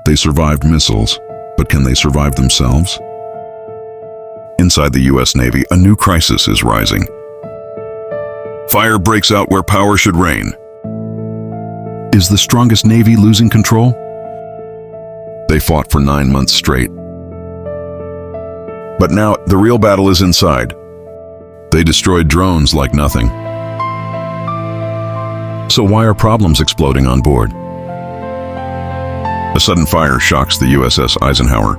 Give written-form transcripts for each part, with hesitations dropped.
They survived missiles, but can they survive themselves? Inside the US Navy, a new crisis is rising. Fire breaks out where power should reign. Is the strongest Navy losing control? They fought for 9 months straight. But now, the real battle is inside. They destroyed drones like nothing. So why are problems exploding on board? A sudden fire shocks the USS Eisenhower.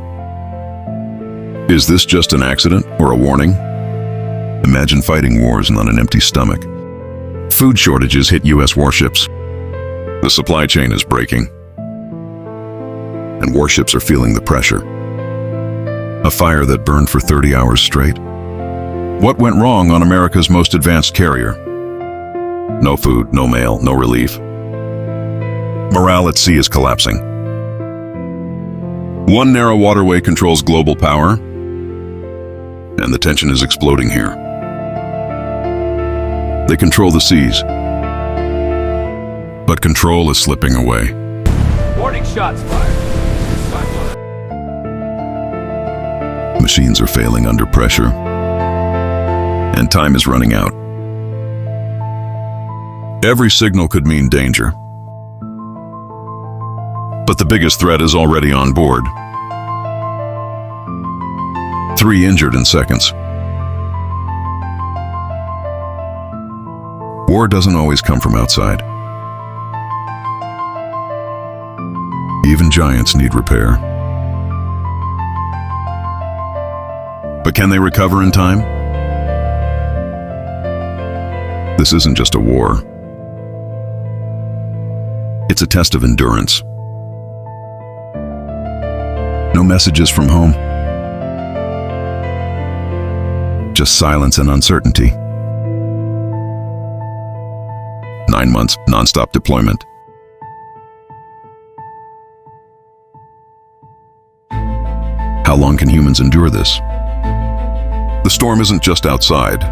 Is this just an accident or a warning? Imagine fighting wars on an empty stomach. Food shortages hit US warships. The supply chain is breaking. And warships are feeling the pressure. A fire that burned for 30 hours straight. What went wrong on America's most advanced carrier? No food, no mail, no relief. Morale at sea is collapsing. One narrow waterway controls global power, and the tension is exploding here. They control the seas, but control is slipping away. Warning shots fired. Machines are failing under pressure, and time is running out. Every signal could mean danger. But the biggest threat is already on board. 3 injured in seconds. War doesn't always come from outside. Even giants need repair. But can they recover in time? This isn't just a war. It's a test of endurance. No messages from home. Just silence and uncertainty. 9 months, non-stop deployment. How long can humans endure this? The storm isn't just outside.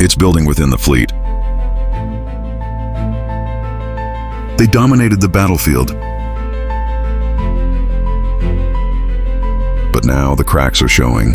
It's building within the fleet. They dominated the battlefield. But now the cracks are showing.